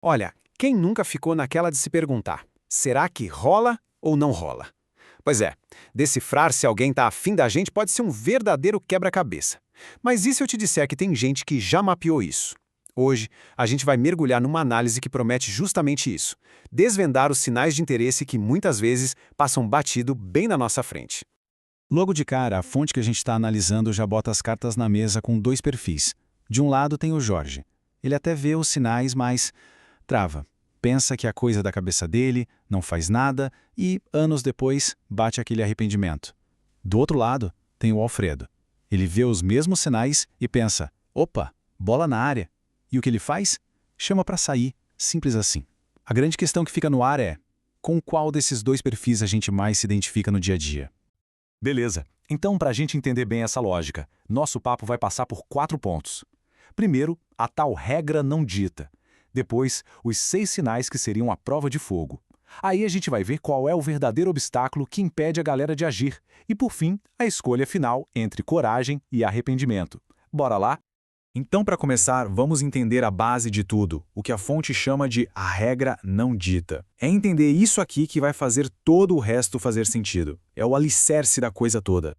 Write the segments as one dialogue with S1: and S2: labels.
S1: Olha, quem nunca ficou naquela de se perguntar: será que rola ou não rola? Pois é, decifrar se alguém tá afim da gente pode ser um verdadeiro quebra-cabeça. Mas e se eu te disser que tem gente que já mapeou isso? Hoje, a gente vai mergulhar numa análise que promete justamente isso: desvendar os sinais de interesse que muitas vezes passam batido bem na nossa frente.
S2: Logo de cara, a fonte que a gente está analisando já bota as cartas na mesa com dois perfis. De um lado tem o Jorge. Ele até vê os sinais, mas trava. Pensa que é coisa da cabeça dele, não faz nada e, anos depois, bate aquele arrependimento. Do outro lado, tem o Alfredo. Ele vê os mesmos sinais e pensa: opa, bola na área. E o que ele faz? Chama para sair, simples assim. A grande questão que fica no ar é: com qual desses dois perfis a gente mais se identifica no dia a dia?
S3: Beleza. Então, para a gente entender bem essa lógica, nosso papo vai passar por 4 pontos. Primeiro, a tal regra não dita. Depois, os 6 sinais que seriam a prova de fogo. Aí a gente vai ver qual é o verdadeiro obstáculo que impede a galera de agir. E, por fim, a escolha final entre coragem e arrependimento. Bora lá?
S2: Então, para começar, vamos entender a base de tudo, o que a fonte chama de a regra não dita. É entender isso aqui que vai fazer todo o resto fazer sentido. É o alicerce da coisa toda.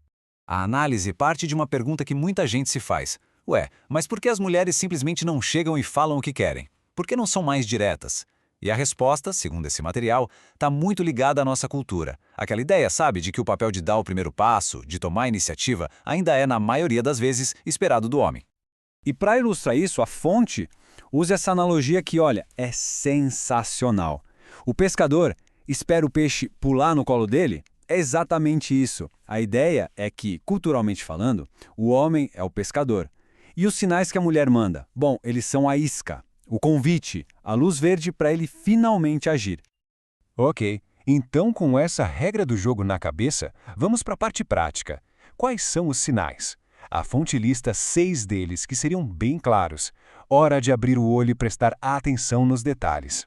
S3: A análise parte de uma pergunta que muita gente se faz. Ué, mas por que as mulheres simplesmente não chegam e falam o que querem? Por que não são mais diretas? E a resposta, segundo esse material, está muito ligada à nossa cultura. Aquela ideia, sabe, de que o papel de dar o primeiro passo, de tomar a iniciativa, ainda é, na maioria das vezes, esperado do homem.
S4: E para ilustrar isso, a fonte usa essa analogia que, olha, é sensacional. O pescador espera o peixe pular no colo dele? É exatamente isso. A ideia é que, culturalmente falando, o homem é o pescador. E os sinais que a mulher manda? Bom, eles são a isca, o convite, a luz verde para ele finalmente agir.
S5: Ok, então com essa regra do jogo na cabeça, vamos para a parte prática. Quais são os sinais? A fonte lista 6 deles que seriam bem claros. Hora de abrir o olho e prestar atenção nos detalhes.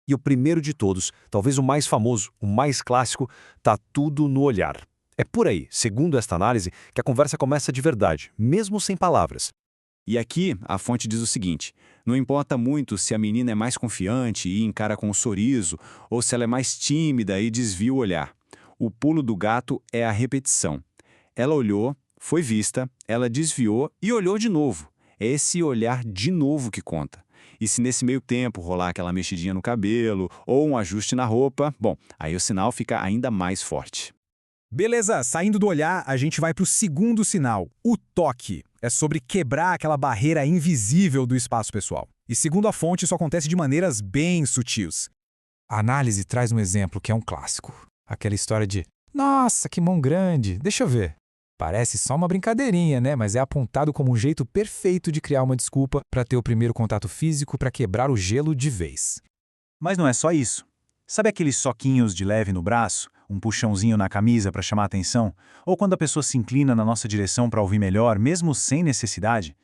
S6: E o primeiro de todos, talvez o mais famoso, o mais clássico, tá tudo no olhar. É por aí, segundo esta análise, que a conversa começa de verdade, mesmo sem palavras.
S2: E aqui, a fonte diz o seguinte: não importa muito se a menina é mais confiante e encara com um sorriso, ou se ela é mais tímida e desvia o olhar. O pulo do gato é a repetição. Ela olhou, foi vista, ela desviou e olhou de novo. É esse olhar de novo que conta. E se nesse meio tempo rolar aquela mexidinha no cabelo ou um ajuste na roupa, bom, aí o sinal fica ainda mais forte.
S7: Beleza, saindo do olhar, a gente vai para o segundo sinal, o toque. É sobre quebrar aquela barreira invisível do espaço pessoal. E segundo a fonte, isso acontece de maneiras bem sutis. A análise traz um exemplo que é um clássico. Aquela história de: nossa, que mão grande, deixa eu ver. Parece só uma brincadeirinha, né? Mas é apontado como um jeito perfeito de criar uma desculpa para ter o primeiro contato físico para quebrar o gelo de vez.
S2: Mas não é só isso. Sabe aqueles soquinhos de leve no braço, um puxãozinho na camisa para chamar a atenção, ou quando a pessoa se inclina na nossa direção para ouvir melhor, mesmo sem necessidade?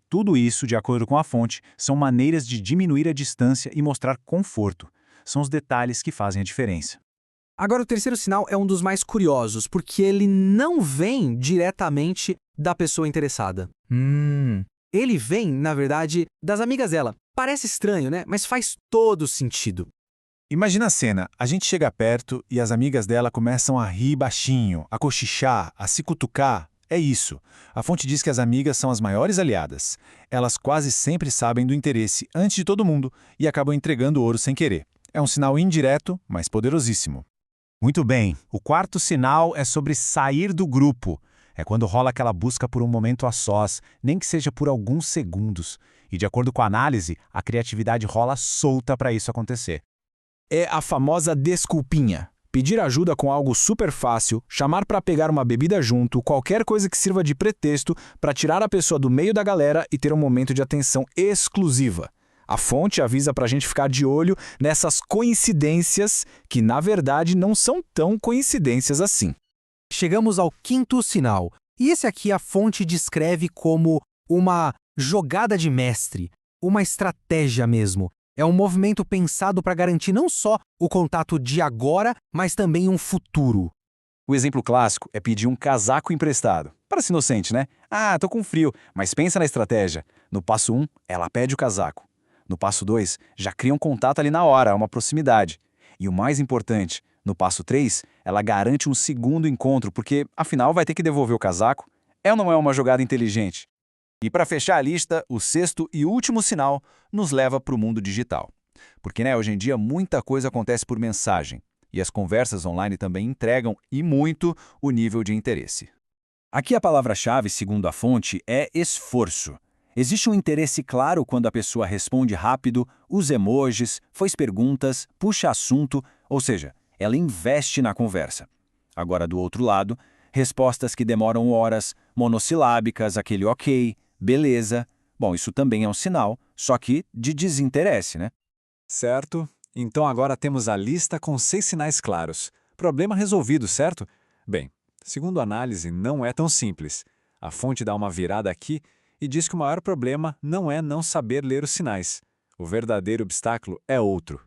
S2: Tudo isso, de acordo com a fonte, são maneiras de diminuir a distância e mostrar conforto. São os detalhes que fazem a diferença.
S8: Agora, o terceiro sinal é um dos mais curiosos, porque ele não vem diretamente da pessoa interessada. Ele vem, na verdade, das amigas dela. Parece estranho, né? Mas faz todo sentido.
S2: Imagina a cena, a gente chega perto e as amigas dela começam a rir baixinho, a cochichar, a se cutucar. É isso. A fonte diz que as amigas são as maiores aliadas. Elas quase sempre sabem do interesse antes de todo mundo e acabam entregando ouro sem querer. É um sinal indireto, mas poderosíssimo. Muito bem, o quarto sinal é sobre sair do grupo. É quando rola aquela busca por um momento a sós, nem que seja por alguns segundos. E de acordo com a análise, a criatividade rola solta para isso acontecer.
S7: É a famosa desculpinha. Pedir ajuda com algo super fácil, chamar para pegar uma bebida junto, qualquer coisa que sirva de pretexto para tirar a pessoa do meio da galera e ter um momento de atenção exclusiva. A fonte avisa para a gente ficar de olho nessas coincidências que, na verdade, não são tão coincidências assim.
S8: Chegamos ao quinto sinal, e esse aqui a fonte descreve como uma jogada de mestre, uma estratégia mesmo. É um movimento pensado para garantir não só o contato de agora, mas também um futuro.
S3: O exemplo clássico é pedir um casaco emprestado. Parece inocente, né? Ah, tô com frio, mas pensa na estratégia. No passo 1, ela pede o casaco. No passo 2, já cria um contato ali na hora, uma proximidade. E o mais importante, no passo 3, ela garante um segundo encontro, porque, afinal, vai ter que devolver o casaco. É ou não é uma jogada inteligente? E para fechar a lista, o sexto e último sinal nos leva para o mundo digital. Porque, hoje em dia, muita coisa acontece por mensagem. E as conversas online também entregam, e muito, o nível de interesse.
S4: Aqui a palavra-chave, segundo a fonte, é esforço. Existe um interesse claro quando a pessoa responde rápido, usa emojis, faz perguntas, puxa assunto, ou seja, ela investe na conversa. Agora, do outro lado, respostas que demoram horas, monossilábicas, aquele ok, beleza. Bom, isso também é um sinal, só que de desinteresse, né?
S2: Certo? Então agora temos a lista com 6 sinais claros. Problema resolvido, certo? Bem, segundo a análise, não é tão simples. A fonte dá uma virada aqui e diz que o maior problema não é não saber ler os sinais. O verdadeiro obstáculo é outro.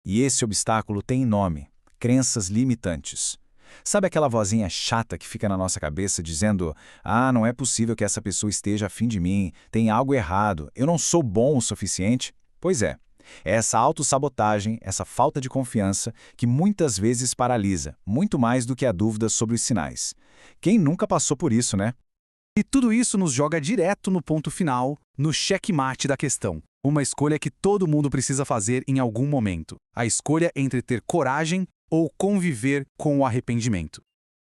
S3: E esse obstáculo tem nome: crenças limitantes. Sabe aquela vozinha chata que fica na nossa cabeça dizendo: ah, não é possível que essa pessoa esteja afim de mim, tem algo errado, eu não sou bom o suficiente? Pois é essa autossabotagem, essa falta de confiança que muitas vezes paralisa, muito mais do que a dúvida sobre os sinais. Quem nunca passou por isso, né?
S7: E tudo isso nos joga direto no ponto final, no checkmate da questão. Uma escolha que todo mundo precisa fazer em algum momento. A escolha entre ter coragem ou conviver com o arrependimento.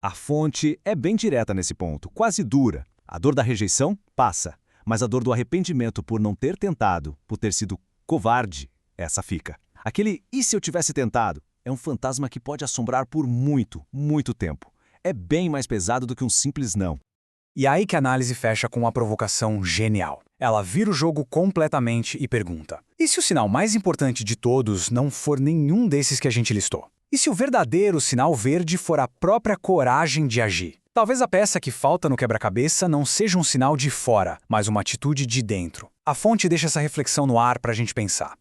S6: A fonte é bem direta nesse ponto, quase dura. A dor da rejeição passa, mas a dor do arrependimento por não ter tentado, por ter sido covarde, essa fica. Aquele "e se eu tivesse tentado" é um fantasma que pode assombrar por muito, muito tempo. É bem mais pesado do que um simples não.
S8: E aí que a análise fecha com uma provocação genial. Ela vira o jogo completamente e pergunta: e se o sinal mais importante de todos não for nenhum desses que a gente listou? E se o verdadeiro sinal verde for a própria coragem de agir? Talvez a peça que falta no quebra-cabeça não seja um sinal de fora, mas uma atitude de dentro. A fonte deixa essa reflexão no ar para a gente pensar.